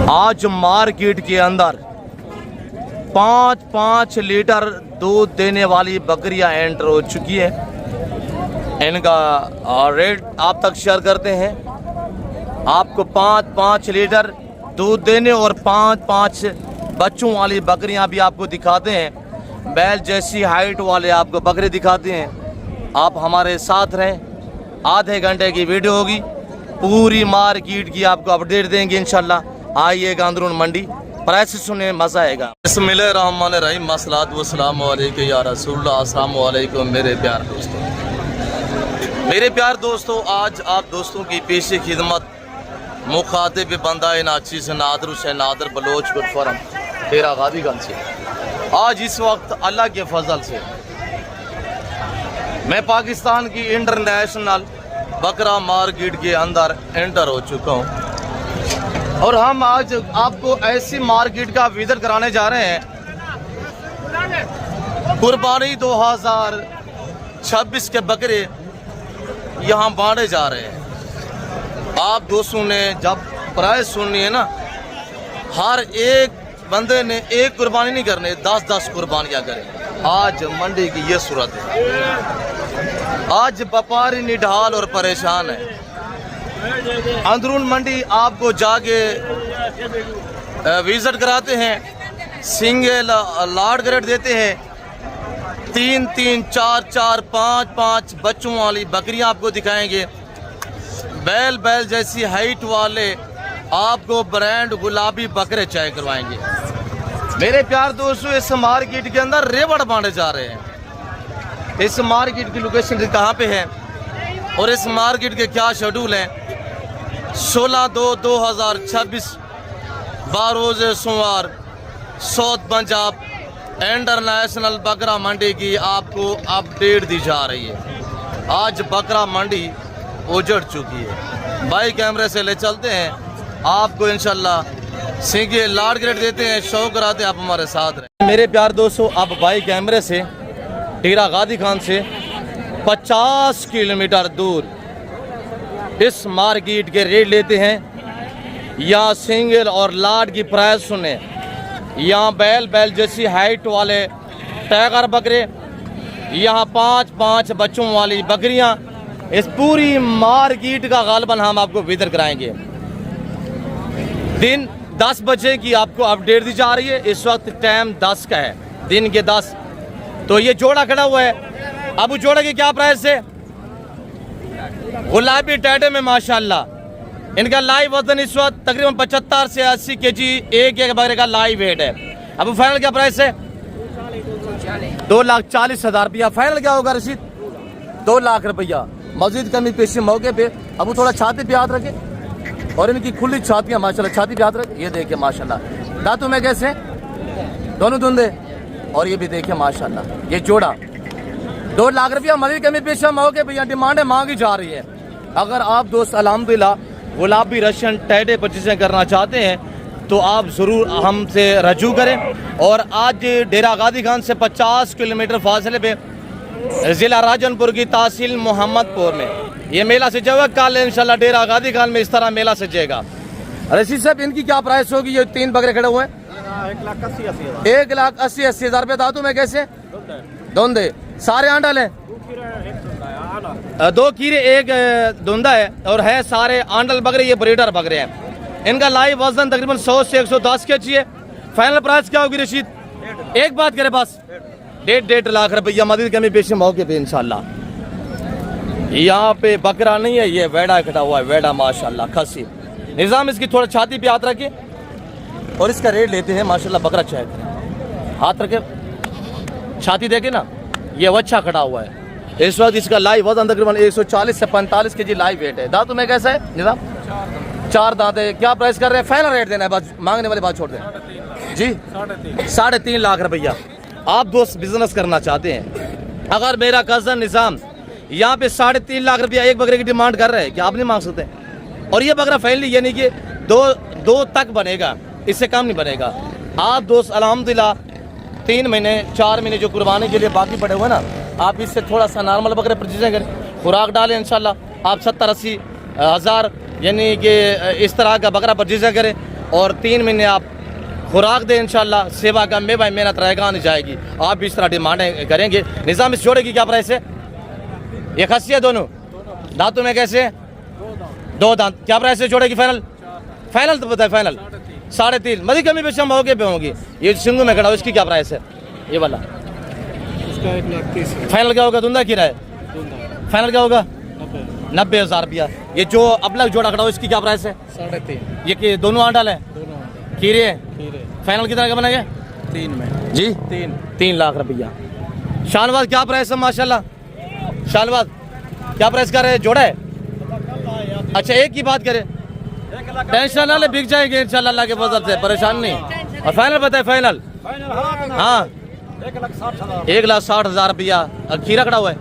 आज मार्केट के अंदर 5-5 लीटर दूध देने वाली बकरियां एंटर हो चुकी है। इनका रेट आप तक शेयर करते हैं। आपको 5-5 लीटर दूध देने और 5-5 बच्चों वाली बकरियां भी आपको दिखाते हैं। बैल जैसी हाइट वाले आपको बकरे दिखाते हैं। आप हमारे साथ रहें, आधे घंटे की वीडियो होगी, पूरी मार्केट की आपको अपडेट देंगे इंशाल्लाह। आइएगा अंदरून मंडी, प्राइस सुने, मजा आएगा। बिस्मिल्लाहिर्रहमानिर्रहीम, मसलात वस्सलामु अलैका या रसूलल्लाह। अस्सलामु अलैकुम मेरे प्यार दोस्तों। मेरे प्यार दोस्तों, आज आप दोस्तों की पेशे खिदमत मुखातिब बंदा नाची से नादर हुसैन नादर बलोच गुटफरम तेरा गादीगंज से। आज इस वक्त अल्लाह के फजल से मैं पाकिस्तान की इंटरनेशनल बकरा मार्केट के अंदर एंटर हो चुका हूँ और हम आज आपको ऐसी मार्केट का विजिट कराने जा रहे हैं। कुर्बानी 2026 के बकरे यहाँ बांटे जा रहे हैं। आप दोस्तों ने जब प्राइस सुननी है ना, हर एक बंदे ने एक कुर्बानी नहीं करनी, 10-10 कुर्बानियाँ करें। आज मंडी की ये सूरत है। आज व्यापारी निढाल और परेशान है। अंदरून मंडी आपको जाके विजिट कराते हैं। सिंगल लार्ड ग्रेड देते हैं। 3-3, 4-4, 5-5 बच्चों वाली बकरियां आपको दिखाएंगे। बैल जैसी हाइट वाले आपको ब्रांड गुलाबी बकरे चाय करवाएंगे। मेरे प्यार दोस्तों, इस मार्केट के अंदर रेवड़ बांटे जा रहे हैं। इस मार्केट की लोकेशन कहाँ पे है और इस मार्केट के क्या शेड्यूल हैं? 16/2/2026 बारोज़ सोमवार साउथ पंजाब इंटरनेशनल बकरा मंडी की आपको अपडेट दी जा रही है। आज बकरा मंडी उजड़ चुकी है। बाई कैमरे से ले चलते हैं आपको, इंशाल्लाह सिंगे लार्ड ग्रेड देते हैं, शो कराते हैं। आप हमारे साथ रहें। मेरे प्यार दोस्तों, आप बाई कैमरे से टीरा गादी खान से 50 किलोमीटर दूर इस मार्केट के रेट लेते हैं। यहाँ सिंगल और लार्ड की प्राइस सुने। यहाँ बैल जैसी हाइट वाले टाइगर बकरे, यहाँ 5-5 बच्चों वाली बकरियाँ। इस पूरी मार्केट का गालबन हम आपको विजिट कराएंगे। दिन 10 बजे की आपको अपडेट दी जा रही है। इस वक्त टाइम 10 का है, दिन के 10। तो ये जोड़ा खड़ा हुआ है। अब जोड़े की क्या प्राइस है? गुलाबी टैडे में माशाल्लाह इनका लाइव वजन इस वक्त तकरीबन 75 से 80 केजी एक बकरे का लाइव वेट है। अब फाइनल क्या प्राइस है? 2,40,000 रुपया। फाइनल क्या होगा रशीद? 2 लाख रुपया। मजीद कमी पेशी मौके पे। अब थोड़ा छाती पे हाथ रखे और इनकी खुली छातियाँ माशाल्लाह, छाती पे हाथ रखे। ये देखिए माशाल्लाह, दांतों में कैसे दोनों धुंधे। और ये भी देखिए माशाल्लाह, ये जोड़ा 2 लाख रुपया। मजीद कमी पेशी मौके पे। डिमांड मांगी जा रही है। अगर आप दोस्त अल्हम्दुलिल्लाह गुलाबी रशियन टैडे परचेजिंग करना चाहते हैं तो आप ज़रूर हमसे रजू करें। और आज डेरा गादी खान से 50 किलोमीटर फासले पे ज़िला राजनपुर की तहसील मोहम्मदपुर में ये मेला सजेगा। कल इंशाल्लाह डेरा गादी खान में इस तरह मेला सजेगा। रशीद साहब, इनकी क्या प्राइस होगी? ये 3 बकरे खड़े हुए हैं। 1,80,000 रुपये। दांतों में कैसे धुंधे? सारे आंडल हैं? 2 कीरे 1 धुंधा है और है सारे आंडल बकरे। ये ब्रीडर बकरे हैं। इनका लाइव वजन तकरीबन 100 से 110 केजी है। फाइनल प्राइस क्या होगी रशीद? एक बात करे बस, 1.5 लाख रुपया। मजीद कमी पेशी मौके पे इंशाल्लाह। यहाँ पे बकरा नहीं है, ये वेड़ा इकट्ठा हुआ है। वेड़ा माशाल्लाह खसी निज़ाम। इसकी थोड़ा छाती पे हाथ रखे और इसका रेट लेते हैं माशाल्लाह। बकरा चेक हाथ रखे, छाती देखे ना, ये अच्छा खड़ा हुआ है। इस वक्त इसका लाइव वजन तकरीबन 140 से 45 केजी लाइव वेट है। दांतों में कैसा है निज़ाम? 4 दांत है। क्या प्राइस कर रहे हैं? फाइनल रेट देना है, बस मांगने वाली बात छोड़ दें जी। 3.5 लाख रुपया। आप दोस्त बिजनेस करना चाहते हैं, अगर मेरा कज़न निज़ाम यहाँ पे 3.5 लाख रुपया एक बकरे की डिमांड कर रहे हैं, क्या आप नहीं मांग सकते? और ये बकरा फाइनली यानी कि 2 तक बनेगा, इससे कम नहीं बनेगा। आप दोस्त अल्हम्दुलिल्लाह 3 महीने 4 महीने जो कुर्बानी के लिए बाकी पड़े हुए ना, आप इससे थोड़ा सा नॉर्मल बकरे परचेजिंग करें, खुराक डालें। इंशाल्लाह आप 70-80 हज़ार यानी कि इस तरह का बकरा परचेजिंग करें। और 3 महीने आप खुराक दें इंशाल्लाह, सेवा का में भाई मेहनत रहेगा नहीं जाएगी। आप भी इस तरह डिमांडें करेंगे। निज़ाम इस जोड़े की क्या प्राइस है? ये खस्सी है दोनों, दांतों में कैसे? 2 दांत। क्या प्राइस है जोड़े की? फाइनल फाइनल तो बताए, फाइनल 3.5। मजीद कमी पेश मौके पे होंगी। ये सिंगू में खड़ा हो, इसकी क्या प्राइस है? ये वाला इसका 1,30,000। फाइनल क्या होगा? धुंधा खीरा है, फाइनल क्या होगा? 90,000 रुपया। ये जो अब लग जोड़ा खड़ा हो, इसकी क्या प्राइस है? 3.5। ये कि दोनों आंडल है, दोनों खीरे है। खीरे फाइनल कितना का बनेगा? 3 में जी 3 लाख रुपया। शाहनवाज क्या प्राइस है? माशाल्लाह शाहनवाज क्या प्राइस कर रहे हैं? जोड़ा है? अच्छा एक की बात करें, टेंशन ना ले, बिक जाएंगे इंशाल्लाह अल्लाह के फजल से, परेशान नहीं। और फाइनल बताए? फाइनल हाँ 1,60,000 रुपया। खीरा खड़ा हुआ है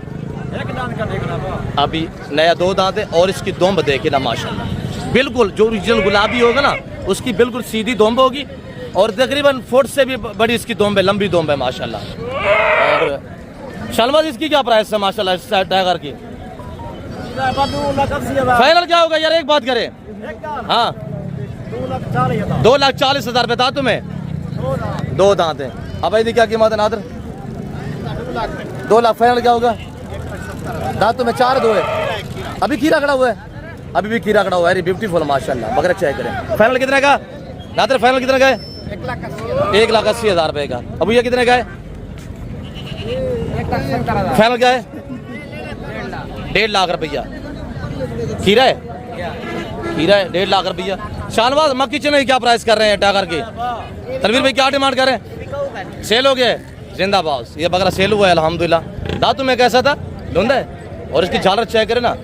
अभी नया, 2 दांत है। और इसकी दोंब देखे ना माशाल्लाह, बिल्कुल जो ओरिजिनल गुलाबी होगा ना उसकी बिल्कुल सीधी दोंब होगी। और तकरीबन फुट से भी बड़ी इसकी दोंब है, लंबी दोंब है माशाल्लाह। और शाहनवाज इसकी क्या प्राइस है माशाल्लाह इस टाइगर की? फाइनल क्या होगा यार, एक बात करें? हाँ 2,40,000 रुपये दांतों में, 2 दांत है। अब यदि क्या कीमत है नादर? 2 लाख। फाइनल क्या होगा? दांतों में 4 2 है। अभी खीरा खड़ा हुआ है, अभी भी खीरा खड़ा हुआ है, ब्यूटीफुल माशाल्लाह। बगैर चेक करें। फाइनल कितने का नादर? फाइनल कितने का है? 1,80,000 रुपये का। अब ये कितने का है? फाइनल क्या है? 1.5 लाख रुपया। खीरा है, खीरा है 1.5 लाख रुपया। शाहनवाज मक्की चने क्या प्राइस कर रहे हैं टागर की? तनवीर भाई क्या डिमांड कर रहे हैं? सेल हो गया? जिंदाबाद। ये बकरा सेल हुआ है अल्हम्दुलिल्लाह। दांतों में कैसा था? धुंधा है। और इसकी झालर चेक करें ना,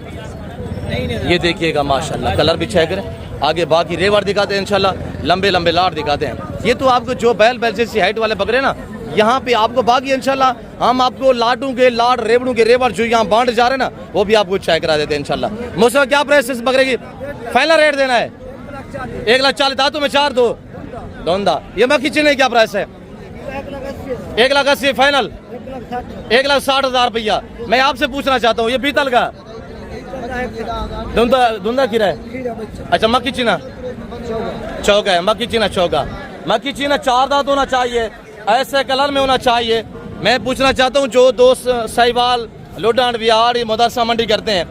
ये देखिएगा माशाल्लाह, कलर भी चेक करें। आगे बाकी रेवर दिखाते हैं इंशाल्लाह, लंबे लंबे लाड़ दिखाते हैं। ये तो आपको जो बैल जैसी हाइट वाले बकरे ना, यहाँ पे आपको बाकी इंशाल्लाह हम आपको लाडू के लाड़, रेवड़ू के रेवर जो यहाँ बांट जा रहे हैं ना, वो भी आपको चेक करा देते हैं इंशाल्लाह। मुझसे क्या प्राइस इस बकरे की? फाइनल रेट देना है 1,40,000। दांतों में 4 2 धुंधा। ये मक्खी चने क्या प्राइस है? 1,80,000 फाइनल। 1,60,000 रुपया। मैं आपसे पूछना चाहता हूँ, ये पीतल का धुंधा खीरा है? अच्छा मक्खी चीना चौका है, मक्खी चीना चौका। मक्खी चीना 4 दांत होना चाहिए, ऐसे कलर में होना चाहिए। मैं पूछना चाहता हूँ जो दोस्त साहिवाल, लोडांड, बिहार, मदरसा मंडी करते हैं,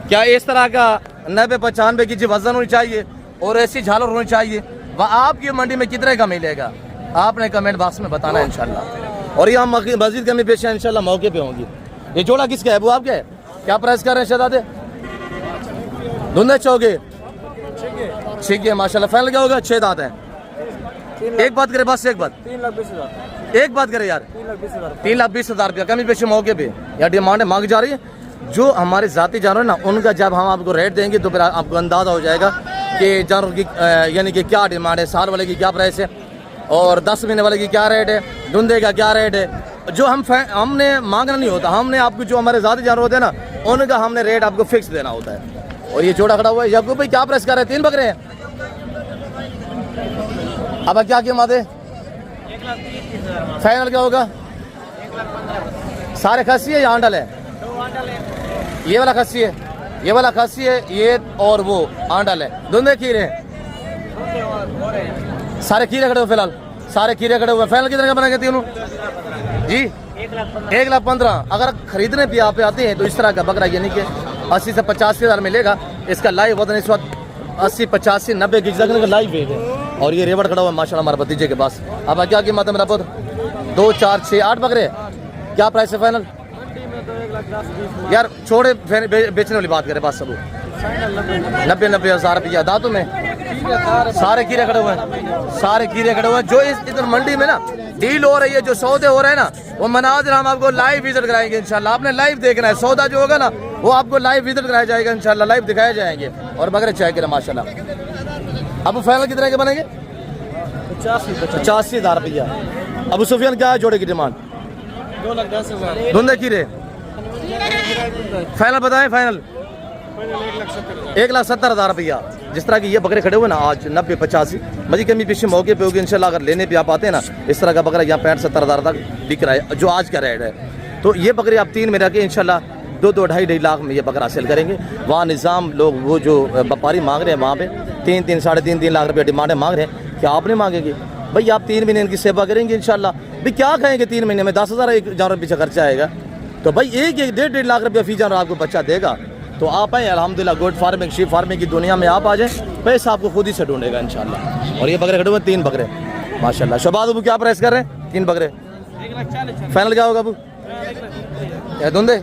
क्या इस तरह का 90-95 की वजन होनी चाहिए और ऐसी झालर होनी चाहिए? वह आपकी मंडी में कितने का मिलेगा? आपने कमेंट बॉक्स में बताना है इंशाल्लाह। और यहाँ मस्जिद कमी पेश है इंशाल्लाह, मौके पे होंगी। ये जोड़ा किसका है? वो आपका है? क्या प्राइस कर रहे हैं शहजादे? धुंधे चौके ठीक है माशाल्लाह। फाइनल क्या होगा? 6 दांत है। एक बात करे, बस एक बात, 3,20,000। एक बात करे यार, 3,20,000। 3,20,000 रुपया कमी पेश मौके पे या डिमांड मांग जा रही है। जो हमारे जाती जानवर ना, उनका जब हम आपको रेट देंगे तो फिर आपको अंदाजा हो जाएगा कि जानवर की यानी कि क्या डिमांड है, साल वाले की क्या प्राइस है और 10 महीने वाले की क्या रेट है, धुंधे का क्या रेट है। जो हमने मांगना नहीं होता, हमने आपको जो हमारे जाती जानवर होते हैं ना, उनका हमने रेट आपको फिक्स देना होता है। और ये जोड़ा खड़ा हुआ है याकूब भाई, क्या प्राइस कर रहे हैं? 3 बकरे हैं। अब क्या कीमत है? फाइनल क्या होगा? सारे खस्सी है या आंडल है? ये वाला खस्सी है, ये वाला खस्सी है, ये और वो आंडल है। दोनों खीरे हैं, सारे खीरे खड़े हुए फिलहाल, सारे खीरे खड़े हुए। फाइनल कितने का बनाएंगे तीनों जी? 1,15,000। अगर खरीदने भी आप आते हैं तो इस तरह का बकरा यानी कि 80 से 85,000 मिलेगा। इसका लाइव वजन इस वक्त 80 85 90 की जगह का लाइव वेट है। और ये रेवड़ खड़ा हुआ है माशाल्लाह हमारे भतीजे के पास। अब क्या कीमत है मेरा पुत्र? 2 4 6 8 बकरे। क्या प्राइस है फाइनल? यार छोड़े बेचने वाली बात करें, बात सब 90,000 रुपया। दांतों में सारे कीड़े खड़े हुए हैं, सारे कीड़े खड़े हुए हैं। जो इधर मंडी में ना डील हो रही है, जो सौदे हो रहे हैं ना, वो मनाजिर हम आपको लाइव विजिट कराएंगे इंशाल्लाह। आपने लाइव देखना है, सौदा जो होगा ना वो आपको लाइव विजिट कराया जाएगा इंशाल्लाह, लाइव दिखाए जाएंगे। और बकरे चाय करें माशाल्लाह। अब फाइनल कितने के बनेंगे? 85,000 रुपया। अबू सुफियान क्या है जोड़े की डिमांड? 2,10,000। धुंधे कीड़े फाइनल बताएं? फाइनल 1,70,000 रुपया। जिस तरह की ये बकरे खड़े हुए ना आज 90-85 मजी कमी पीछे मौके पे होगी इंशाल्लाह। अगर लेने भी आप आते हैं ना, इस तरह का बकरा यहाँ 65-70,000 तक बिक रहा है जो आज का रेट है। तो ये बकरे आप 3 में रह के इंशाल्लाह 2 2.5 लाख में ये बकरा हासिल करेंगे। वहाँ निज़ाम लोग वो जो व्यापारी मांग रहे हैं वहाँ पे 3 साढ़े 3 लाख रुपये डिमांडें मांग रहे हैं, क्या आपने मांगेंगे भाई? आप 3 महीने इनकी सेवा करेंगे इंशाल्लाह। भाई क्या खाएंगे 3 महीने में? 10,000 एक जानवर पीछे खर्चा आएगा, तो भाई 1-1.5 लाख रुपया फी जानवर आपको बच्चा देगा। तो आप आए अल्हम्दुलिल्लाह गोट फार्मिंग शीप फार्मिंग की दुनिया में आप आ जाएं, पैसा आपको खुद ही से ढूंढेगा इंशाल्लाह। और ये बकरे खड़े हुए 3 बकरे माशाल्लाह। शहबाज अबू क्या प्राइस कर रहे हैं? 3 बकरे फाइनल क्या होगा अबू? धुंधे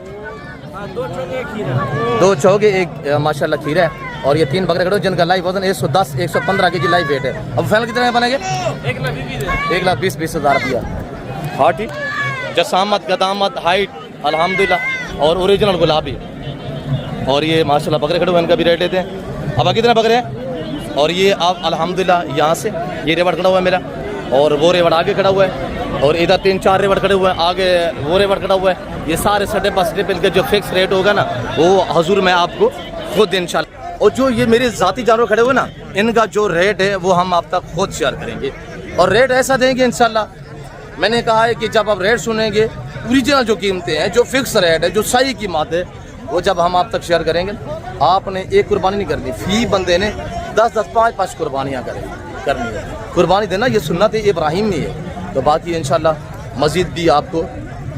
2 चौके 1 माशाल्लाह खीरा है। और ये 3 बकरे खड़े जिनका लाइव वजन 110-115 के जी लाइव वेट है। अब फाइनल कितने में बनेंगे? 1,20,000 रुपया। हाँ ठीक, जसामत कदामत हाइट अल्हम्दुलिल्लाह और ओरिजिनल गुलाबी। और ये माशाल्लाह बकरे खड़े हुए इनका भी रेट लेते हैं। अब कितने बकरे हैं? और ये आप अल्हम्दुलिल्लाह यहाँ से ये रेवड़ खड़ा हुआ है मेरा, और वो रेवड़ आगे खड़ा हुआ है, और इधर 3-4 रेवड़ खड़े हुए हैं, आगे वो रेवड़ खड़ा हुआ है। ये सारे सडे पर सडे पे इनका जो फिक्स रेट होगा ना वो हजूर मैं आपको खुद इंशाल्लाह। और जो ये मेरे ज़ाती जानवर खड़े हुए ना इनका जो रेट है वो हम आप तक खुद शेयर करेंगे, और रेट ऐसा देंगे इंशाल्लाह। मैंने कहा है कि जब आप रेट सुनेंगे ओरिजिनल जो कीमतें हैं, जो फिक्स रेट है, जो सही कीमत है, वो जब हम आप तक शेयर करेंगे। आपने एक कुर्बानी नहीं करनी, फी बंदे ने 10-10 5-5 कुर्बानियाँ करनी है। कुर्बानी देना ये सुन्नत इब्राहिम में है। तो बाकी इंशाल्लाह मज़ीद भी आपको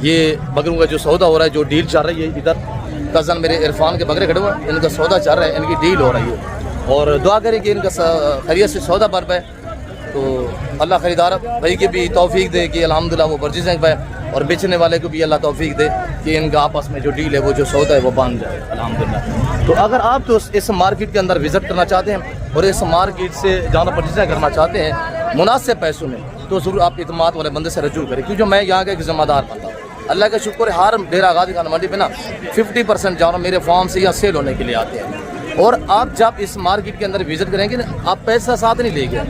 ये बकरों का जो सौदा हो रहा है, जो डील चल रही है, इधर कज़न मेरे इरफान के बकरे खड़े हुए हैं, इनका सौदा चल रहा है, इनकी डील हो रही है। और दुआ करें कि इनका खैरियत से सौदा बढ़ पाए, तो अल्लाह ख़रीदार भाई की भी तौफीक दे कि अल्हम्दुलिल्लाह वो बर्जिश पाए, और बेचने वाले को भी अल्लाह तौफीक दे कि इनका आपस में जो डील है, वो जो सौदा है वो बन जाए अल्हम्दुलिल्लाह। तो अगर आप तो इस मार्केट के अंदर विज़िट करना चाहते हैं और इस मार्केट से जाना परचेज़ करना चाहते हैं मुनासिब पैसों में, तो ज़रूर आप इत्मीनान वाले बंदे से रजू करें, क्योंकि मैं यहाँ का एक ज़िम्मेदार बंदा हूँ। अल्लाह का शुक्र है, हर डेरा गाजी खान मंडी पे ना 50% जानवर मेरे फार्म से यहाँ सेल होने के लिए आते हैं। और आप जब इस मार्केट के अंदर विजिट करेंगे ना, आप पैसा साथ नहीं लेंगे,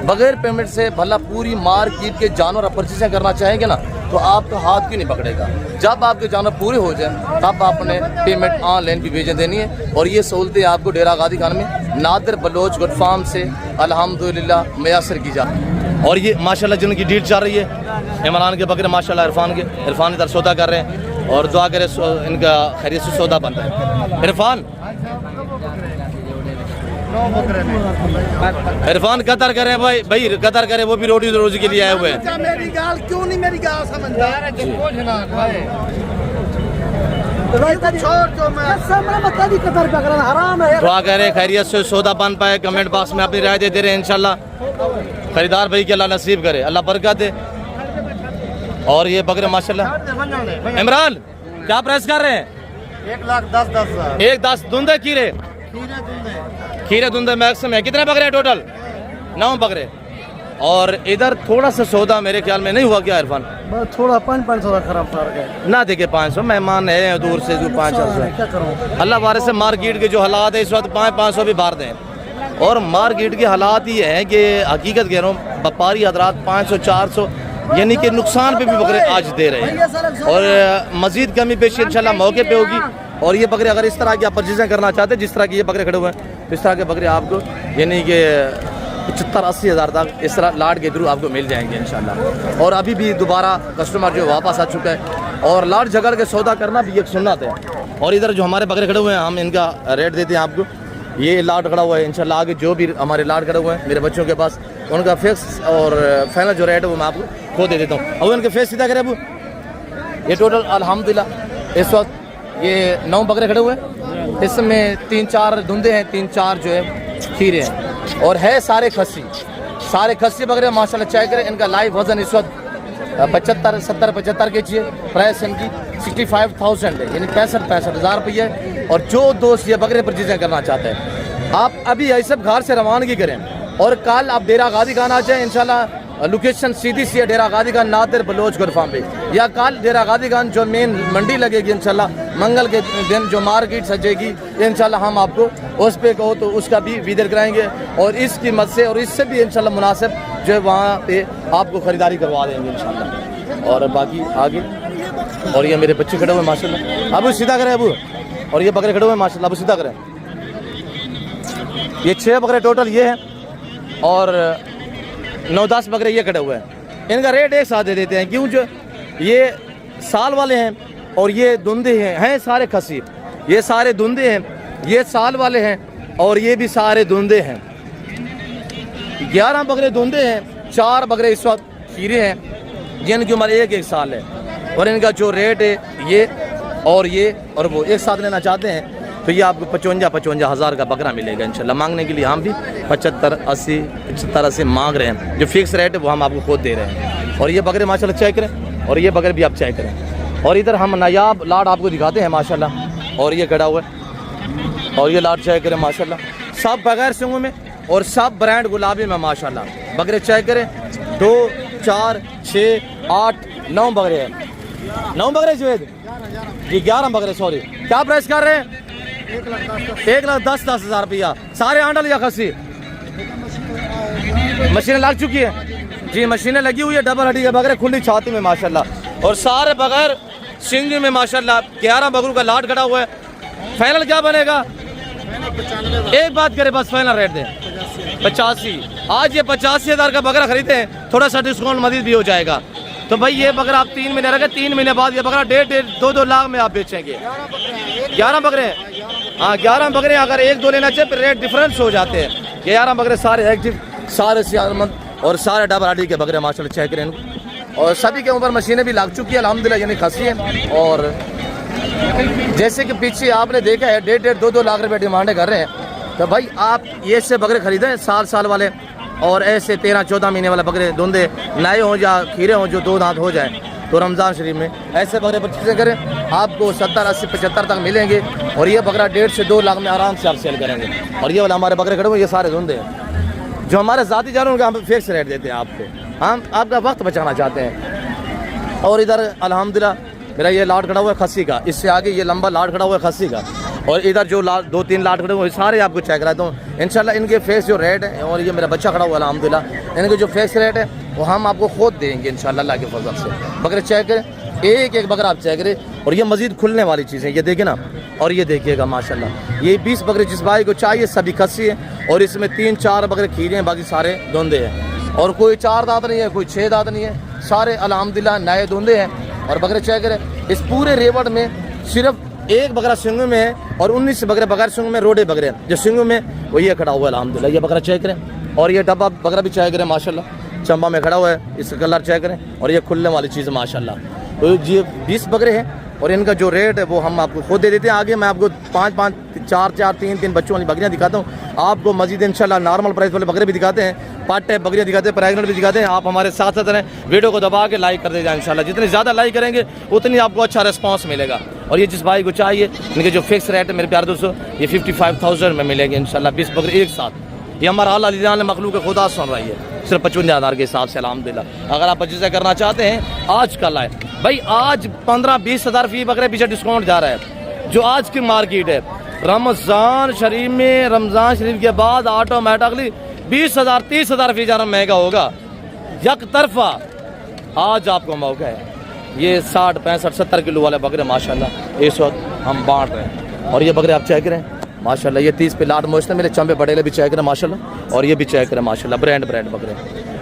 बगैर पेमेंट से भला पूरी मार्केट के जानवर आप परचेज करना चाहेंगे ना, तो आपका हाथ क्यों नहीं पकड़ेगा। जब आपके जानवर पूरे हो जाए तब आपने पेमेंट ऑनलाइन भी भेज देनी है। और ये सहूलतें आपको डेरा गाजी खान में नादिर बलोच गुड फार्म से अल्हम्दुलिल्लाह मैसर की जाती। और ये माशाल्लाह जिनकी डील चल रही है, इमरान के बकरे माशाल्लाह इरफान इधर सौदा कर रहे हैं, और दुआ करे इनका खैरियत से सौदा बन रहा है। इरफान कतर करे भाई कतर करे, वो भी रोजी के लिए आए हुए हैं। मेरी गाल क्यों नहीं, मेरी गाल समझदा दुआ करे खैरियत से सौदा बन पाए। कमेंट बॉक्स में अपनी राय देते रहे इंशाल्लाह। खरीदार भाई के अल्लाह नसीब करे, अल्लाह बरकत दे। और ये बकरे माशाल्लाह। इमरान क्या प्राइस कर रहे हैं? 1,10,10,000। 1,10 धुंधे खीरे धुंधे मैक्सिमम है। कितने बकरे हैं टोटल? 9 बकरे। और इधर थोड़ा सा सौदा मेरे ख्याल में नहीं हुआ क्या इरफान? थोड़ा 500 का खराब फर्क है ना। देखिए 500 मेहमान है दूर से, 500 अल्लाह वाले से मार्केट के जो हालात है इस वक्त 500 भी बाहर दें। और मार्केट के हालात ये हैं कि हकीकत कह रहा हूँ, व्यापारी हजरात 500-400 यानी कि नुकसान पे भी बकरे आज दे रहे हैं। और मजीद कमी पेशी इंशाल्लाह मौके पे होगी। और ये बकरे अगर इस तरह की आप परचेजिंग करना चाहते हैं, जिस तरह के ये बकरे खड़े हुए हैं, तो इस तरह के बकरे आपको यानी कि 75-80 हज़ार तक इस तरह लाट के थ्रू आपको मिल जाएंगे इंशाल्लाह। और अभी भी दोबारा कस्टमर जो वापस आ चुका है। और लाट जगह के सौदा करना भी एक सुन्नत है। और इधर जो हमारे बकरे खड़े हुए हैं, हम इनका रेट देते हैं आपको। ये लाट खड़ा हुआ है इंशाल्लाह। आगे जो भी हमारे लाट खड़े हुए हैं मेरे बच्चों के पास, उनका फिक्स और फाइनल जो रेट है वो मैं आपको खो दे देता हूँ। अब उनके फेस सीधा करें अबू। ये टोटल अल्हम्दुलिल्लाह इस वक्त ये 9 बकरे खड़े हुए हैं। इसमें 3-4 धुंधे हैं, 3-4 जो है खीरे हैं, और है सारे खस्सी बकरे माशाल्लाह। चेक करें इनका लाइव वजन इस वक्त 75 के जी है। प्राइस इनकी 65,000 है, यानी 65,000 रुपये। और जो दोस्त ये बकरे परचेजिंग करना चाहते हैं, आप अभी ऐसे घर से रवानगी करें, और कल आप डेरा गाजी खान आ जाए इंशाल्लाह। लोकेशन सीधी सी है डेरा गाजी खान नादिर बलोच गुड फार्म पे, या कल डेरा गाजी खान जो मेन मंडी लगेगी इंशाल्लाह, मंगल के दिन जो मार्केट सजेगी इंशाल्लाह, हम आपको उस पे कहो तो उसका भी विजिट कराएंगे। और इस कीमत से और इससे भी इंशाल्लाह मुनासिब जो है वहाँ पे आपको ख़रीदारी करवा देंगे इंशाल्लाह। और बाकी आगे, और ये मेरे बच्चे खड़े हुए माशाल्लाह। अबू सीधा करें अबू। और ये बकरे खड़े हुए माशाल्लाह, अबू सीधा करें। ये 6 बकरे टोटल ये हैं, और 9-10 बकरे ये खड़े हुए हैं। इनका रेट एक साथ दे देते हैं, क्यों जो ये साल वाले हैं और ये धुंधे हैं सारे खसी, ये सारे धुंधे हैं, ये साल वाले हैं और ये भी सारे धुंधे हैं। 11 बकरे धुंधे हैं, 4 बकरे इस वक्त खीरे हैं जिनकी उम्र 1-1 साल है। और इनका जो रेट है ये और वो एक साथ लेना चाहते हैं तो ये आपको 55 हज़ार का बकरा मिलेगा इंशाल्लाह। मांगने के लिए हम भी 75-80 मांग रहे हैं। जो फिक्स रेट है वो हम आपको खुद दे रहे हैं। और ये बकरे माशाल्लाह चेक करें, और ये बकरे भी आप चेक करें। और इधर हम नायाब लाट आपको दिखाते हैं माशाल्लाह। और ये खड़ा हुआ है, और ये लाट चेक करें माशाल्लाह, सब बगैर सिंगों में और सब ब्रांड गुलाबी में माशाल्लाह। बकरे चेक करें, 2, 4, 6, 8, 9 बकरे हैं। 9 बकरे जुवेद जी, 11 बकरे सॉरी। क्या प्राइस कर रहे हैं? 1,10,10,000 रुपया। सारे आंडल या खसी? मशीनें लग चुकी है जी, मशीनें लगी हुई है। डबल हड्डी के बकरे खुली छाती में माशाल्लाह, और सारे बगैर सिंग में माशाल्लाह। 11 बकरों का लाट खड़ा हुआ है। फाइनल क्या बनेगा? एक बात करें बस, फाइनल रेट दें 85। आज ये 85,000 का बकरा खरीदते हैं, थोड़ा सा डिस्काउंट मजीद भी हो जाएगा। तो भाई ये बकरा आप 3 महीने रखे, 3 महीने बाद ये बकरा 1.5-2 लाख में आप बेचेंगे। 11 बकरे, हाँ 11 बकरे। अगर 1-2 लेना चाहिए फिर रेट डिफरेंस हो जाते हैं। ये 11 बकरे सारे एक्टिव, सारे सियारमंद और सारे डबल हड्डी के बकरे माशाल्लाह चेक करें इनको। और सभी के ऊपर मशीनें भी लग चुकी है अल्हम्दुलिल्लाह, यानी खसी है। और जैसे कि पीछे आपने देखा है 1.5-2 लाख रुपये डिमांडें कर रहे हैं। तो भाई आप ये से बकरे खरीदें, साल वाले, और ऐसे 13-14 महीने वाले बकरे धुंधे नए हों या खीरे हों जो 2 दांत हो जाएं, तो रमज़ान शरीफ में ऐसे बकरे परचेज करें, आपको 70, 80, 75 तक मिलेंगे। और ये बकरा 1.5 से 2 लाख में आराम से आप सेल करेंगे। और ये वाला हमारे बकरे खड़े हुए ये सारे धुंधे हैं जो हमारे ज़ाती जानवर उनका हम फिक्स रेट देते हैं आपको। हम आपका वक्त बचाना चाहते हैं। और इधर अल्हम्दुलिल्लाह मेरा ये लाट खड़ा हुआ है खस्सी का, इससे आगे ये लंबा लाट खड़ा हुआ है खस्सी का। और इधर जो 2-3 लाट खड़े हुए सारे आपको चेक कराता हूँ इंशाल्लाह। इनके फेस जो रेट है, और ये मेरा बच्चा खड़ा हुआ है अल्हम्दुलिल्लाह, इनके जो फेस रेट है वो हम आपको खुद देंगे इंशाल्लाह अल्लाह के फजल से। बकरे चेक करें, एक बकरा आप चेक करें। और ये मजीद खुलने वाली चीज़ें ये देखें ना, और ये देखिएगा माशाल्लाह। ये 20 बकरे जिस भाई को चाहिए सभी खस्सी है, और इसमें 3-4 बकरे खीरे हैं, बाकी सारे धुंधे हैं। और कोई 4 दांत नहीं है, कोई 6 दांत नहीं है, सारे अल्हम्दुलिल्लाह नए धुंधे हैं। और बकरे चेक करें, इस पूरे रेवड़ में सिर्फ 1 बकरा सिंगों में है और 19 बकरे बगैर सिंगों में रोडे बकरे हैं। जो सिंगों में वो ये खड़ा हुआ है अल्हम्दुलिल्लाह। ये बकरा चेक करें, और ये डब्बा बकरा भी चेक करें माशाल्लाह, चंबा में खड़ा हुआ है, इसका कलर चेक करें। और ये खुलने वाली चीज़ है माशाल्लाह। तो ये 20 बकरे हैं, और इनका जो रेट है वो हम आपको खुद दे देते हैं। आगे मैं आपको 5-5, 4-4, 3-3 बच्चों वाली बकरियाँ दिखाता हूँ आपको। मजीद इंशाल्लाह नॉर्मल प्राइस वाले बकरे भी दिखाते हैं, पार्ट टाइप बकरियाँ दिखाते हैं, प्रेगनेंट भी दिखाते हैं। आप हमारे साथ रहें, वीडियो को दबा के लाइक कर दीजिए इंशाल्लाह। जितने ज़्यादा लाइक करेंगे उतनी आपको अच्छा रिस्पॉन्स मिलेगा। और ये जिस भाई को चाहिए इनके जो फिक्स रेट है मेरे प्यारे दोस्तों, ये 55,000 में मिलेंगे इंशाल्लाह 20 बकरे एक साथ। ये हमारा अल्लाह ने मखलूक खुदा सुन रही है, सिर्फ 55,000 के हिसाब से अल्हम्दुलिल्लाह। अगर आप परचेज़ करना चाहते हैं आज कल आए भाई, आज 15-20 हज़ार फी बकरे पीछे डिस्काउंट जा रहा है जो आज की मार्केट है। रमज़ान शरीफ में, रमज़ान शरीफ के बाद ऑटोमेटिकली 20,000-30,000 फी जाना महंगा होगा यक तरफा। आज आपको मौका है। ये 60, 65, 70 किलो वाले बकरे माशाल्लाह इस वक्त हम बांट रहे हैं। और ये बकरे आप चेक करें माशाल्लाह, ये 30 पे लाट मोचते मेरे चंबे बड़ेले भी चेक करें माशाल्लाह। और ये भी चेक करें माशाल्लाह, ब्रांड बकरे।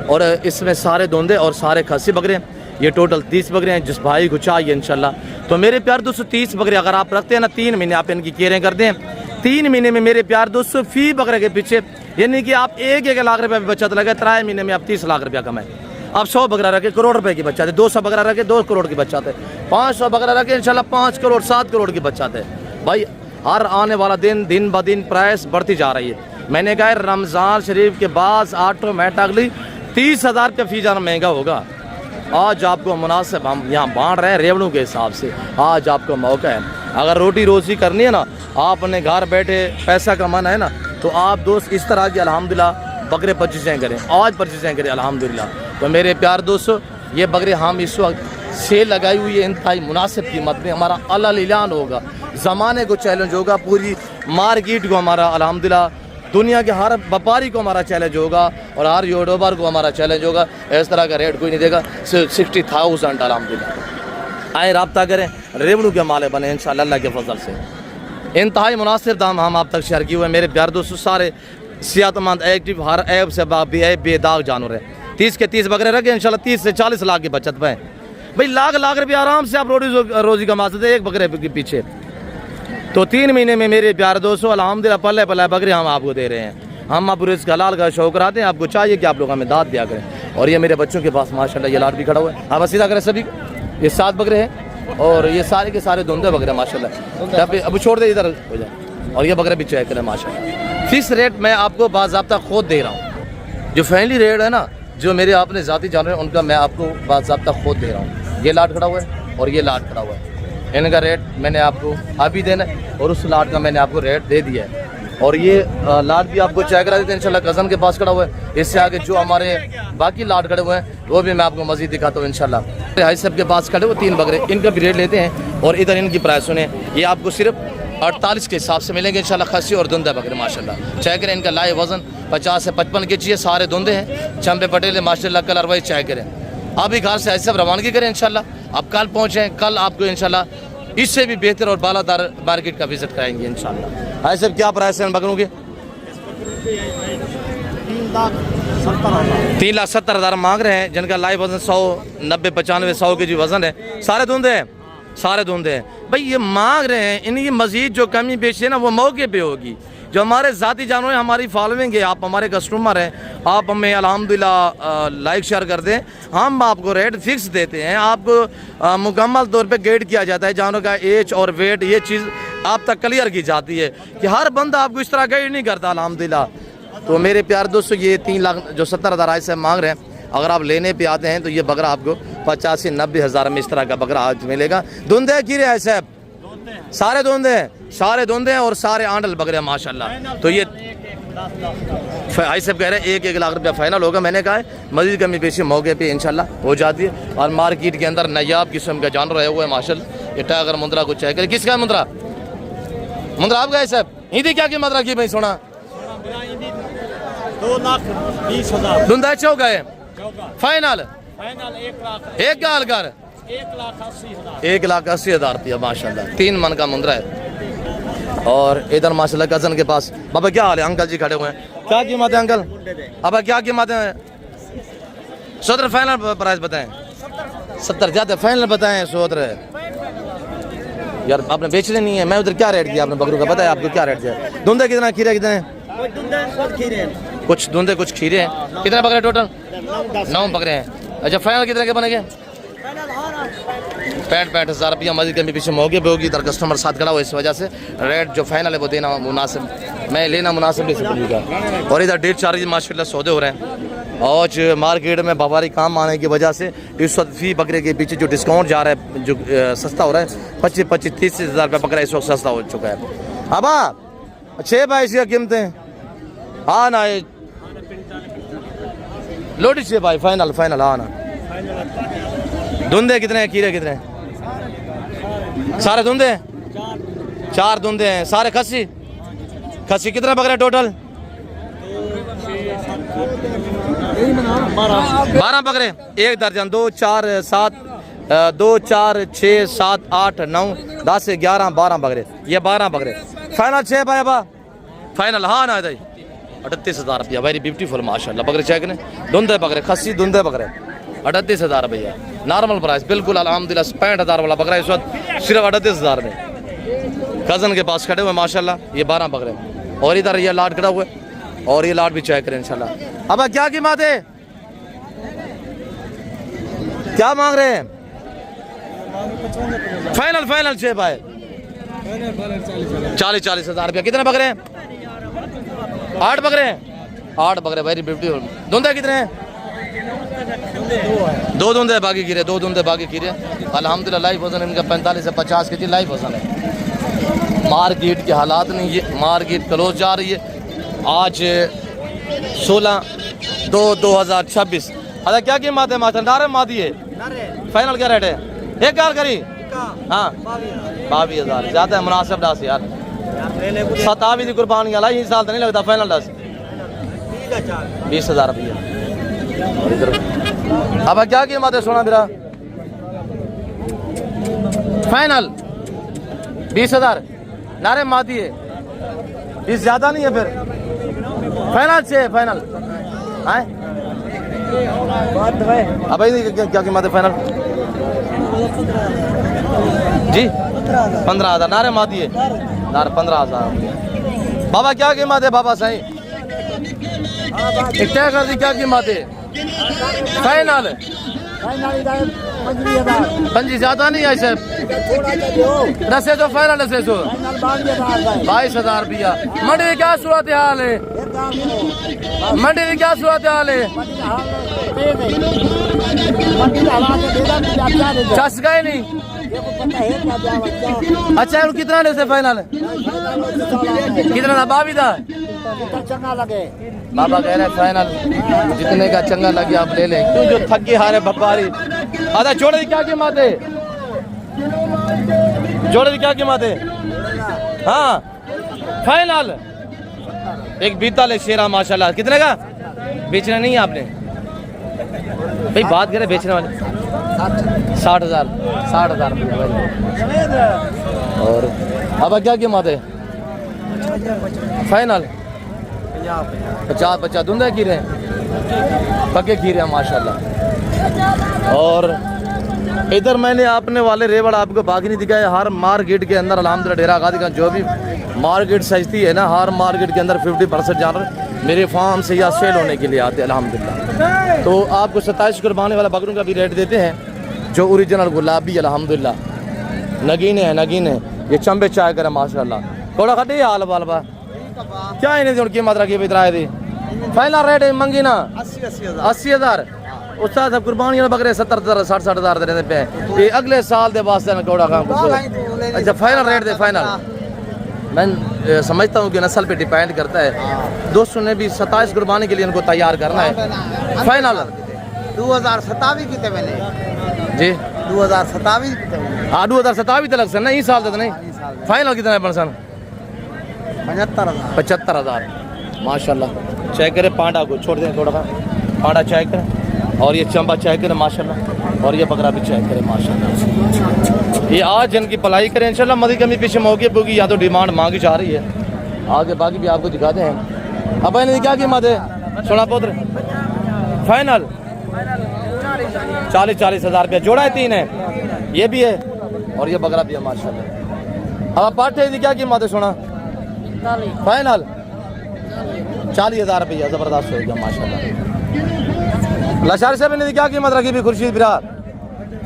और इसमें सारे धुंधे और सारे खस्सी बकरे हैं। ये टोटल 30 बकरे हैं जिस भाई को चाहिए इंशाल्लाह। तो मेरे प्यार दोस्तों 30 बकरे अगर आप रखते हैं ना, 3 महीने आप इनकी केयरिंग करते हैं, 3 महीने में मेरे प्यार दोस्तों फी बकरे के पीछे यानी कि आप 1 लाख रुपये बचत लगे, 3 महीने में आप 30 लाख रुपया कमाए। आप 100 बकरा रखे करोड़ रुपए की बचत है, 200 बकरा रखे 2 करोड़ की बचत है, 500 बकरा रखे इंशाल्लाह 5 करोड़ 7 करोड़ की बचत है। भाई हर आने वाला दिन ब दिन प्राइस बढ़ती जा रही है। मैंने कहा रमज़ान शरीफ के बाद ऑटोमेटिकली 30,000 रुपया फी जाना महंगा होगा। आज आपको मुनासिब हम यहाँ बांट रहे हैं रेवड़ों के हिसाब से। आज आपको मौका है, अगर रोटी रोज़ी करनी है ना, आपने घर बैठे पैसा कमाना है ना, तो आप दोस्त इस तरह की अल्हम्दुलिल्लाह बकरे परचेज़ें करें, आज परचेज़ें करें अल्हम्दुलिल्लाह। तो मेरे प्यार दोस्तों ये बकरे हम इस वक्त सेल लगाई हुई है इंतहाई मुनासिब कीमत में। हमारा अल्लाह होगा, ज़माने को चैलेंज होगा, पूरी मार्केट को हमारा अल्हम्दुलिल्लाह, दुनिया के हर व्यापारी को हमारा चैलेंज होगा और हर यूट्यूबर को हमारा चैलेंज होगा। इस तरह का रेट कोई नहीं देगा, सिर्फ 60,000 अल्हम्दुलिल्लाह। आए रब्ता करें, रेवड़ू के माले बने इंशाअल्लाह अल्लाह के फजल से। इंतहाई मुनासिब दाम हम आप तक शेयर किए हुए मेरे प्यार दोस्तों। सारे सेहतमंद एक्टिव हर ऐब से बेदाग जानवर है। 30 के 30 बकरे रखे इंशाल्लाह 30 से 40 लाख की बचत पे। भाई लाख लाख रुपये आराम से आप रोजी कमा सकते हैं एक बकरे के पीछे। तो 3 महीने में मेरे प्यारे दोस्तों अल्हम्दुलिल्लाह पल्ले पल्ले बकरे हम आपको दे रहे हैं। हम आप रिज़्क़ हलाल का शौक कराते हैं, आपको चाहिए कि आप लोग हमें दाद दिया करें। और ये मेरे बच्चों के पास माशाल्लाह ये लाट भी खड़ा हुआ है। आप सीधा करें सभी, ये 7 बकरे हैं और ये सारे के सारे धुंधे बकरे माशाल्लाह। अब छोड़ दे इधर हो जाए। और ये बकरे भी चेक करें माशाल्लाह। फिक्स रेट मैं आपको बाज़ाब्ता खुद दे रहा हूँ। जो फैमिली रेट है ना, जो मेरे आपने ज़ाती जानवर हैं उनका मैं आपको बाज़ाब्ता खुद दे रहा हूँ। ये लाट खड़ा हुआ है और ये लाट खड़ा हुआ है, इनका रेट मैंने आपको अभी देना है और उस लाट का मैंने आपको रेट दे दिया है। और ये लाट भी आपको चेक करा देते हैं इंशाल्लाह। कज़न के पास खड़ा हुआ है। इससे आगे जो हमारे बाकी लाट खड़े हुए हैं वो भी मैं आपको मज़ीद दिखाता हूँ इंशाल्लाह। भाई साहब के पास खड़े हुए 3 बकरे, इनका भी रेट लेते हैं। और इधर इनकी प्राइस सुने, ये आपको सिर्फ 48 के हिसाब से मिलेंगे इंशाल्लाह। खस्सी और धुंधे बकरे माशाल्लाह। चेक करें, इनका लाइव वज़न 50 से 55 के चाहिए। सारे धुंधे हैं, चंबे पटेल माशाल्लाह, कलर वाइज चेक करें। आप ही घर से ऐसे रवानगी करें इंशाल्लाह। आप कल पहुँचें, कल आपको इंशाल्लाह इससे भी बेहतर और बालादार मार्केट का विजिट कराएंगे इंशाल्लाह। ऐसे क्या प्राइस है बकरों के? 3,70,000 मांग रहे हैं, जिनका लाइव वजन 100, 90, 95, 100 के जी वजन है। सारे धुंधे हैं, सारे धुंधे हैं भाई। ये मांग रहे हैं, इनकी मजीद जो कमी पेशी है ना वो मौके पे होगी। जो हमारे ज़ाती जानवर हैं, हमारी फॉलोइंग है, आप हमारे कस्टमर हैं, आप हमें अल्हम्दुलिल्लाह लाइक शेयर कर दें। हम आपको रेट फिक्स देते हैं, आपको मुकम्मल तौर पे गाइड किया जाता है। जानवर का एज और वेट ये चीज़ आप तक क्लियर की जाती है कि हर बंदा आपको इस तरह गाइड नहीं करता अल्हम्दुलिल्लाह। तो मेरे प्यार दोस्तों, ये 3,70,000 से मांग रहे हैं। अगर आप लेने पे आते हैं तो ये बकरा आपको 50 से 90 हज़ार में इस तरह का बकरा आज मिलेगा। धुंधे कीरे है साहब, सारे धुंधे हैं, सारे धुंधे हैं और सारे आंडल बकरे हैं माशाल्लाह। तो ये भाई साहब कह रहे हैं 1-1 लाख रुपया फाइनल होगा। मैंने कहा है मजीद कमी पेशी मौके पे इंशाल्लाह हो जाती है। और मार्केट के अंदर नायाब किस्म का जानवर रहे हुए माशाल्लाह। ये टाइगर मुंद्रा को चेक करें। किसका मुंद्रा? मुंद्रा आप गए साहब? हिंदी क्या कीमत रखी भाई? सोना 2,20,000 धुंधा चौ गए फाइनल 1 लाख कर 1,80,000 रुपया माशाल्लाह। 3 मन का मुंद्रा है। और इधर माशाल्लाह कज़न के पास। बाबा क्या हाल है? अंकल जी खड़े हुए हैं। क्या कीमत है अंकल? अब क्या कीमत है? 17 फाइनल प्राइस बताएं। 70 ज़्यादा फाइनल बताएं। 17 यार आपने बेचने नहीं है। मैं उधर क्या रेट किया आपने बकरों का? बताया आपको क्या रेट दिया? धुंधे कितना, खीरे कितने? कुछ धुंधे कुछ खीरे हैं। कितने बकरे टोटल? 9 बकरे हैं। अच्छा फाइनल कितने के बनेंगे? 65 हज़ार रुपया मजीद कमी पीछे मौके पे होगी। इधर कस्टमर साथ खड़ा हुआ, इस वजह से रेट जो फाइनल है वो देना मुनासिब, मैं लेना मुनासिब ले सकूँगा। और इधर 1.5 चार्ज माशाल्लाह सौदे हो रहे हैं। आज मार्केट में व्यापारी काम आने की वजह से इस वक्त फी बकरे के पीछे जो डिस्काउंट जा रहा है, जो सस्ता हो रहा है, 25-30 हज़ार रुपये बकरा इस वक्त सस्ता हो चुका है। अब 6 बाई इसकी कीमतें हाँ ना, लोटी 6 बाई फाइनल हाँ ना। धुंधे कितने हैं? कीरे कितने हैं? सारे धुंधे हैं? 4 धुंधे हैं। सारे खस्सी कितने बकरे टोटल? 12 बकरे। 1 दर्जन 2, 4, 7, 2, 4, 6, 7, 8, 9, 10, 11, 12 बकरे। ये 12 बकरे फाइनल 6 भाई। अब फाइनल हाँ ना 38 हज़ार रुपया। वेरी ब्यूटीफुल माशाल्लाह बकरे चेक ने। धुंधे बकरे, खस्सी धुंधे बकरे 38 हज़ार भैया। नॉर्मल प्राइस बिल्कुल अल्हम्दुलिल्लाह। 65 हज़ार वाला बकरा इस वक्त सिर्फ 38 हज़ार में। कज़न के पास खड़े हुए माशाल्लाह। ये 12 बकरे। और इधर ये लाट खड़ा हुआ है और ये लाट भी चेक करें इंशाल्लाह। अब क्या कीमत है? क्या मांग रहे हैं? फाइनल 6 भाई 40 हज़ार रुपया। कितने बकरे हैं? 8 बकरे हैं। 8 बकरे वेरी ब्यूटीफुल। धुंधे कितने हैं? 2 धुंधे बाकी कीरे, 2 धुंधे बाकी कीरे। अल्हम्दुलिल्लाह लाइव वजन इनका 45 से 50 के जी लाइव वजन है। मार्केट के हालात नहीं, ये मार्केट क्लोज जा रही है। आज 16/2/2026। अच्छा क्या कीमत है माशा? नारे मादी है। फाइनल क्या रेट है? एक कार करी हाँ 22,000 ज़्यादा है मुनासिब डास यार। 27 की कुर्बानी अला ही साल तो नहीं लगता। फाइनल डास 20,000 रुपया। अब क्या कीमत है सोना मेरा? फाइनल 20,000 नारे मादी है। इस ज्यादा नहीं है फिर। फाइनल से फाइनल अब क्या कीमत है फाइनल? जी 15,000 नारे माती है नार 15,000 बाबा क्या कीमत है बाबा सही क्या कर दी क्या कीमत है फाइनल 25 ज्यादा नहीं है सर दसे तो फाइनल दसे सो 22,000 रुपया मंडी की क्या सूरत हाल है मंडी की क्या सूरत हाल है चस गए नहीं अच्छा कितना दे फाइनल कितना था बाबी था चंगा लगे बाबा कह रहे फाइनल जितने का चंगा लगे आप ले लें क्यों जो थक गए हारे व्यापारी आधा जोड़े की क्या कीमत है जोड़े की क्या कीमत है हाँ फाइनल एक बीता ले शेरा माशाल्लाह कितने का बेचना नहीं है आपने भाई बात करें बेचने वाले 60,000 और अब क्या कीमत है फाइनल 50 धुंधे खीरे पक्के खीरे माशाल्लाह और इधर मैंने आपने वाले रेवड़ आपको बाकी नहीं दिखाया हर मार्केट के अंदर अल्हम्दुलिल्लाह डेरा गादी का जो भी मार्केट सजती है ना हर मार्केट के अंदर 50% जानवर मेरे फार्म से या सेल होने के लिए आते हैं अल्हम्दुलिल्लाह तो आपको 27 कुर्बानी वाला बकरों का भी रेट देते हैं जो ओरिजिनल गुलाबी अल्हम्दुलिल्लाह नगीने हैं नगीने ये चंबे चाय करें माशाल्लाह थोड़ा खटे हाल बाल बा क्या इन्हें उनकी मात्रा की इतराए थी फाइनल रेट मंगी ना 80,000 उस्ताद साहब कुर्बानी वाले बकरे 70,000 60,000 देने पे ये अगले साल दे वास्ते ना कौड़ा काम अच्छा फाइनल रेट दे फाइनल मैं समझता हूँ कि नस्ल पे डिपेंड करता है दोस्तों ने भी 27 कुर्बानी के लिए इनको तैयार करना है फाइनल 2027 की थे मैंने जी 2027 हाँ 2027 तक सर नहीं साल तक नहीं फाइनल कितना है परसन 75,000 माशाल्लाह चेक करें पांडा को छोड़ दें थोड़ा पांडा चेक करें और ये चंबा चेक करें माशाल्लाह और ये बकरा भी चेक करें माशाल्लाह ये आज जिनकी पलाई करें इंशाल्लाह मदी कमी पीछे मौके होगी या तो डिमांड मांगी जा रही है आगे बाकी भी आपको दिखाते हैं अब इन्हें क्या कीमत है सोना पुत्र फाइनल 40,000 रुपया जोड़ा है 3 है ये भी है और ये बकरा भी है माशाल्लाह अब पाठे की क्या कीमत है सोना फाइनल 40,000 रुपया जबरदस्त हो गया माशाल्लाह लाचार साहब ने क्या कीमत रखी भी खुर्शीद बिरार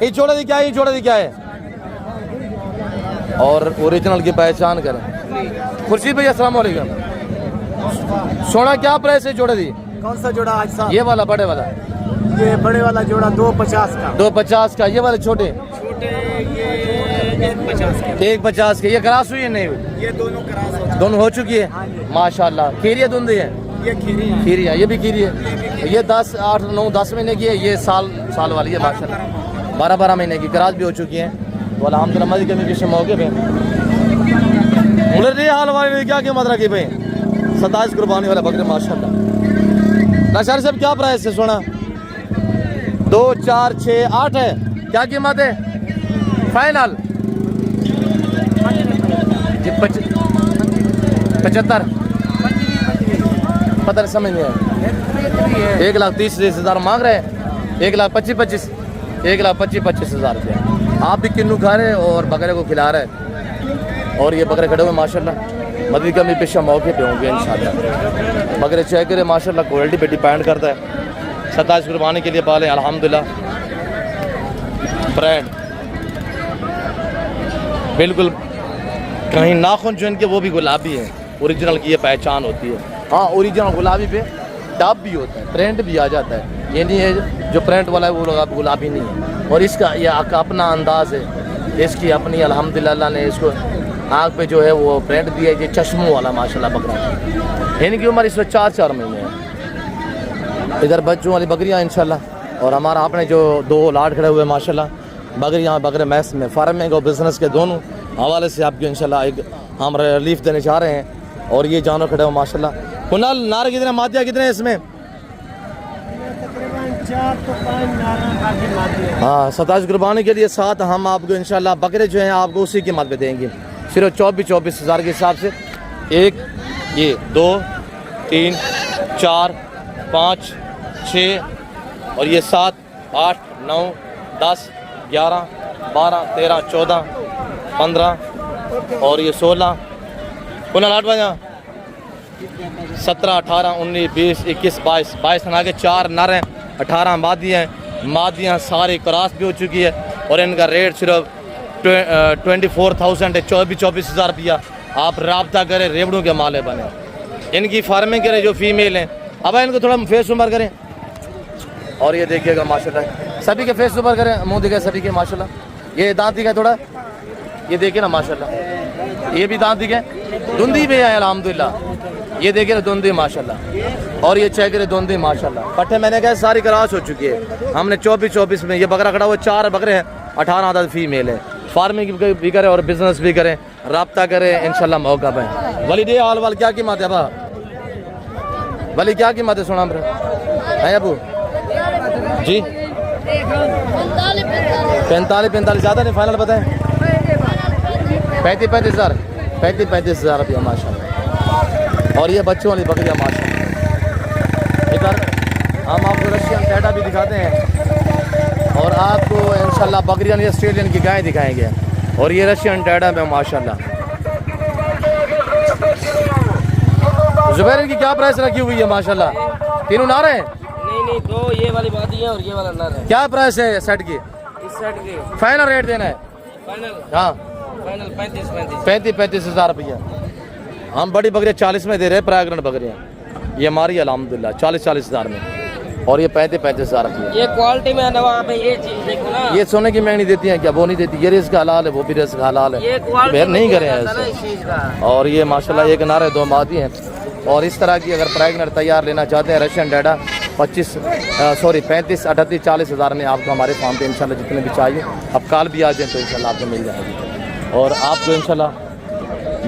ये जोड़े दी क्या है ये जोड़े दी क्या है और ओरिजिनल की पहचान करें खुर्शीद भाई अस्सलाम वालेकुम सोना क्या प्राइस है जोड़े दी कौन सा जोड़ा आज साहब ये वाला बड़े वाला ये बड़े वाला जोड़ा 250 का 250 का ये वाले छोटे ये 150 के ये क्रॉस हुई है नहीं हुई ये दोनों क्रॉस दोनों हो चुकी है माशाल्लाह खीरी धुंधी है ये खीरी खीरी है ये भी खीरी है ये 10 8 9 10 महीने की है ये साल वाली है माशाल्लाह 12 महीने की क्रॉस भी हो चुकी है तो अल्हम्दुलिल्लाह मदी कमी के मौके पे मुलर हाल वाले क्या कीमत रखी भाई 27 कुर्बानी वाला बकरे माशाल्लाह नशर साहब क्या प्राइस है सोना 2 4 6 8 है क्या कीमत है फाइनल 75 पता नहीं समझ नहीं है 1,30,000 मांग रहे हैं 1,25,000 रुपया आप भी किन्नू खा रहे हैं और बकरे को खिला रहे हैं और ये बकरे खड़े हुए माशाल्लाह मदी का भी पेशा मौके पे होंगे इंशाल्लाह बकरे चेक करें माशाल्लाह क्वालिटी पे डिपेंड करता है 27 कुर्बानी के लिए पाले अल्हम्दुलिल्लाह ब्रांड बिल्कुल कहीं नाखून जो इनके वो भी गुलाबी है ओरिजिनल की ये पहचान होती है हाँ ओरिजिनल गुलाबी पे डब भी होता है प्रिंट भी आ जाता है ये नहीं है जो प्रिंट वाला है वो गुलाबी नहीं है और इसका ये अपना अंदाज है इसकी अपनी अल्हम्दुलिल्लाह ने इसको आँख पे जो है वो प्रिंट दिया है चश्मों वाला माशाल्लाह बकरा इनकी उम्र इस वक्त 4 महीने है इधर बच्चों वाली बकरियाँ इंशाल्लाह और हमारा आपने जो 2 लाट खड़े हुए माशाल्लाह बकरियाँ बकरे मैस में फार्मिंग और बिजनेस के दोनों हवाले से आपको इंशाल्लाह एक हम रिलीफ देने चाह रहे हैं और ये जानवर खड़े हुए माशाल्लाह कुनाल नारे कितने मातिया कितने हैं इसमें हाँ 27 कुर्बानी के लिए साथ हम आपको इंशाल्लाह बकरे जो हैं आपको उसी कीमत पे देंगे सिर्फ 24,000 के हिसाब से 1 ये 2 3 4 5 6 और ये 7 8 9 10 11 12 13 14 15 और ये 16 8 बजा 17 18 19 20 21 22 22 आगे 4 नर हैं 18 मादियाँ हैं। मादियाँ सारी क्रॉस भी हो चुकी है और इनका रेट सिर्फ 24,000 है, 24,000 रुपया। आप रब्ता करें, रेवड़ों के माले बने। इनकी फार्मिंग करें जो फीमेल हैं। अब इनको थोड़ा फेस उम्र करें और ये देखिएगा माशाल्लाह सभी के फेस उम्र करें, मुँह दिखाए सभी के माशाल्लाह। ये दांत दिखाए थोड़ा, ये देखिए ना माशाल्लाह, ये भी दांत दिखाए, धुंधी भी है अल्हम्दुलिल्लाह। ये देखिए ना धुंधी माशाल्लाह और ये चेक करे धुंधी माशाल्लाह। पट्टे मैंने कहा सारी क्रॉस हो चुकी है। हमने 24 में ये बकरा खड़ा हुआ, 4 बकरे हैं, 18 आदत फीमेल है। फार्मिंग भी करें और बिजनेस भी करें, रब्ता करें, इंशाल्लाह मौका पाए। वली दे हाल वाल क्या कीमत है बा वली क्या कीमत है? सुना है अबू जी 45 ज़्यादा नहीं, फाइनल बताएं 35 हज़ार रुपया माशाल्लाह। और ये बच्चों वाली बकरियाँ माशाल्लाह। इधर हम आपको रशियन टेटा भी दिखाते हैं और आपको इंशाल्लाह बकरियाँ ये ऑस्ट्रेलियन की गाय दिखाएंगे और ये रशियन टेटा में माशाल्लाह। जुबैर की क्या प्राइस रखी हुई है माशाल्लाह? तीनों नार हैं? नहीं, दो ये वाली मादी है और ये वाला नर है। क्या प्राइस है सेट की? इस सेट की फाइनल रेट देना है? फाइनल हाँ 35 हज़ार रुपया। हम बड़ी बकरियाँ 40 में दे रहे हैं, प्रायग्रंथ बकरियाँ ये हमारी अल्हम्दुलिल्लाह 40 हज़ार में और ये 35 हज़ार रुपया। ये क्वालिटी में नवा आप ये चीज देखो ना। ये सोने की महंगी देती हैं क्या? वो नहीं देती। ये रिस्क हलाल है, वो भी रिस्क हलाल है, ये क्वालिटी फिर नहीं करें इस ऐसे। चीज का। और ये माशाल्लाह एक नारे 2 मादी हैं। और इस तरह की अगर प्राइगनर तैयार लेना चाहते हैं रशियन डाटा 35 38 40 हज़ार में आपको हमारे फार्म पे इंशाल्लाह जितने भी चाहिए अब कॉल भी आ जाए तो इंशाल्लाह आपको मिल जाएगी। और आपको इंशाल्लाह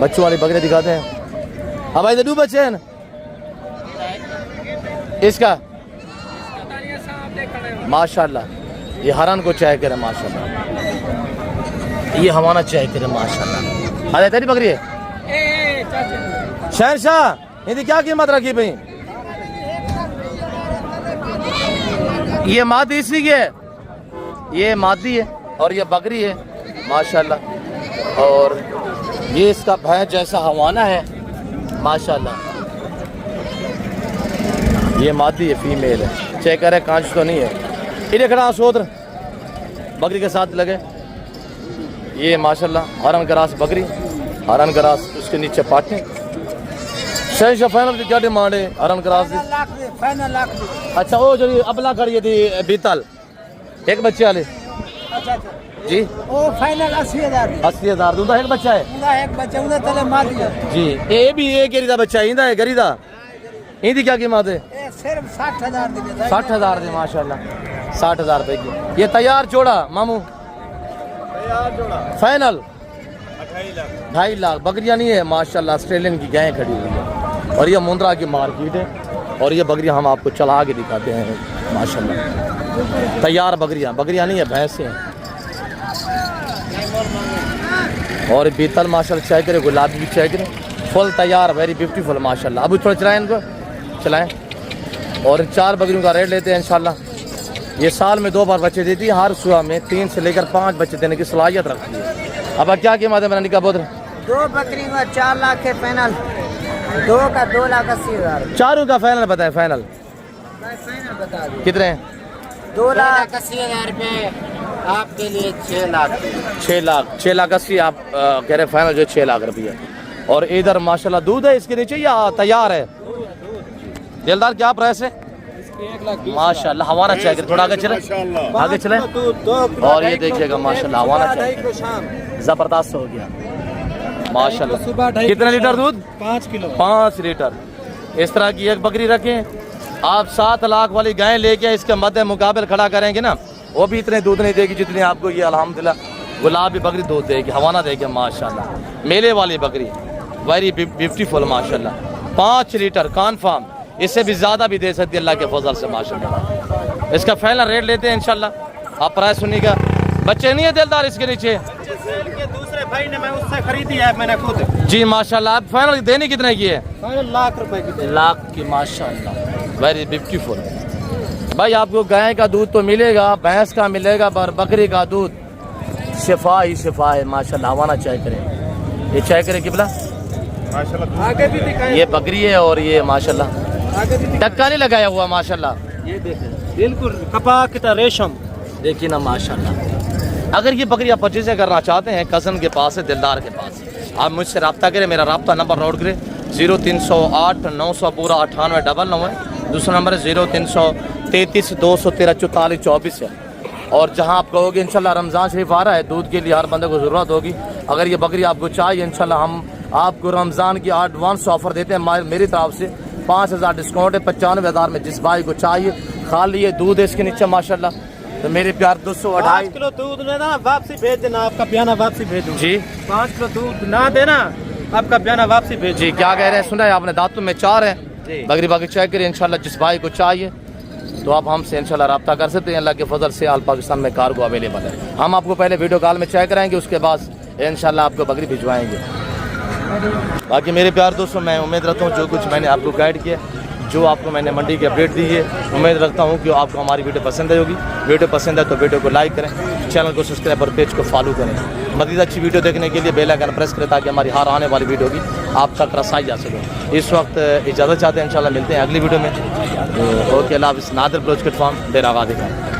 बच्चों वाली बकरे दिखाते हैं। अब भाई 2 बच्चे हैं ना इसका माशाल्लाह। ये हरन को चाय करे माशाल्लाह, ये हमारा चाय करे माशाल्लाह। अरे तेरी बकरी है शहनशाह, इनकी क्या कीमत रखी भाई? ये मादी इसी की है, ये मादी है और ये बकरी है माशाल्लाह। और ये इसका भैंस जैसा हवाना है माशाल्लाह। ये मादी है, फीमेल है, चेक करे कांच तो नहीं है। इधर खड़ा सोत्र बकरी के साथ लगे। ये माशाल्लाह हरन ग्रास बकरी, हरन ग्रास उसके नीचे पाटे। शहनशाह फाइनल की क्या डिमांड है हरन ग्रास की? फाइनल लाख अच्छा वो जो अपना खड़ी थी बीतल एक बच्चे वाले जी ओ फाइनल 80,000 80,000 दूंगा। एक बच्चा है एक बच्चा उन्हें तले मार दिया जी। ये भी एक गेरीदा बच्चा इंदा है गरीदा। इनकी क्या कीमत है? सिर्फ 60,000 दिए 60,000 दे माशाल्लाह 60,000 रुपए की। ये तैयार जोड़ा मामू फाइनल 2.5 लाख। बकरियां नहीं है माशाल्लाह, ऑस्ट्रेलियन की गायें खड़ी हुई है और ये मुंद्रा की मार्केट है। और ये बकरियां हम आपको चला के दिखाते हैं माशाल्लाह। तैयार बकरियां नहीं है, भैंसें हैं। और बीतल माशाल्लाह चाय करे, गुलाबी भी चाय करे, फुल तैयार, वेरी ब्यूटीफुल माशाल्लाह। अब थोड़ा चलाएं, इनको चलाएं। और 4 बकरियों का रेट लेते हैं इंशाल्लाह। ये साल में 2 बार बच्चे देती है, हर सुबह में 3 से लेकर 5 बच्चे देने की सलाहियत रखती है। अब क्या कीमत है मैंने का बोल? 2 बकरी का 4 लाख है फाइनल, 2 का 2,80,000। चारों का फाइनल बताएं। फाइनल बता दो कितने हैं? 2,80,000 रुपये आपके लिए 6 लाख 6 लाख 80 आप कह रहे फाइनल जो 6 लाख रुपये। और इधर माशाल्लाह दूध है इसके नीचे या तैयार है? दिलदार क्या प्राइस है? माशाल्लाह हवाना चाहिए, थोड़ा आगे चले, आगे चले। और ये देखिएगा माशाल्लाह हवाना चाहिए, जबरदस्त हो गया माशाल्लाह। कितने लीटर दूध? 5 किलो 5 लीटर। इस तरह की एक बकरी रखें आप, 7 लाख वाली गाय लेके इसके मध्य मुकाबले खड़ा करेंगे ना, वो भी इतने दूध नहीं देगी जितने आपको ये अल्हम्दुलिल्लाह गुलाबी बकरी दूध देगी, हवाना देगी माशाल्लाह। मेले वाली बकरी वेरी ब्यूटीफुल माशाल्लाह। 5 लीटर कन्फर्म, इससे भी ज़्यादा भी दे सकती है अल्लाह के फजल से माशाल्लाह। इसका फाइनल रेट लेते हैं इंशाल्लाह। आप प्राइस सुनिएगा। बच्चे नहीं है दिलदार इसके नीचे? दूसरे भाई ने मैं उससे खरीदी है मैंने खुद जी माशाल्लाह। आप फाइनल देने कितने की है? फाइनल लाख रुपए की। लाख की माशाल्लाह, वेरी ब्यूटीफुल। भाई आपको गाय का दूध तो मिलेगा, भैंस का मिलेगा, पर बकरी का दूध शिफा ही शिफा है माशाल्लाह। हवाना चेक करें, ये चेक करें किबला, माशाल्लाह आगे भी दिखाएं। ये बकरी है और ये माशाल्लाह आगे भी टक्का नहीं लगाया हुआ माशाल्लाह। ये देखें बिल्कुल कपास की तरह रेशम। देखिए ना माशाल्लाह। अगर ये बकरी आप परचेज करना चाहते हैं, कज़न के पास है, दिलदार के पास, आप मुझसे रब्ता करें। मेरा रब्ता नंबर नोट करें 0308 900 पूरा 9899 है। दूसरा नंबर है 0333 213 44 24 है। और जहां आप कहोगे इंशाल्लाह रमज़ान शरीफ आ रहा है, दूध के लिए हर बंदे को ज़रूरत होगी। अगर ये बकरी आपको चाहिए इंशाल्लाह हम आपको रमज़ान की एडवांस ऑफ़र देते हैं मेरी तरफ से। 5000 डिस्काउंट है, 95,000 में जिस भाई को चाहिए। खाली ये दूध है इसके नीचे माशाल्लाह। तो मेरे प्यार 202 5 किलो दूध लेना, वापसी भेज देना, आपका बयाना वापसी भेज दूँ जी। 5 किलो दूध ना देना, आपका बयाना वापसी भेज। जी क्या कह रहे हैं, सुना है आपने, दांतों में 4 है। जी। बकरी बाकी चेक करिए इंशाल्लाह। जिस भाई को चाहिए तो आप हमसे इंशाल्लाह रब्ता कर सकते हैं। अल्लाह के फजल से आल पाकिस्तान में कार्गो अवेलेबल है। हम आपको पहले वीडियो कॉल में चेक कराएंगे, उसके बाद इंशाल्लाह आपको बकरी भिजवाएंगे। बाकी मेरे प्यार दोस्तों, मैं उम्मीद रखता हूँ जो कुछ मैंने आपको गाइड किया, जो आपको मैंने मंडी की अपडेट दी है, उम्मीद रखता हूँ कि आपको हमारी वीडियो पसंद आई होगी। वीडियो पसंद है तो वीडियो को लाइक करें, चैनल को सब्सक्राइब और पेज को फॉलो करें। मज़ीद अच्छी वीडियो देखने के लिए बेल आइकन प्रेस करें ताकि हमारी हर आने वाली वीडियो की आप तक रसाई जा सके। इस वक्त इजाज़त चाहते हैं, इंशाल्लाह मिलते हैं अगली वीडियो में। तो ओके, अल्लाह हाफ़िज़। नादिर ब्लोच कट फार्म डेरा गाज़ी खान।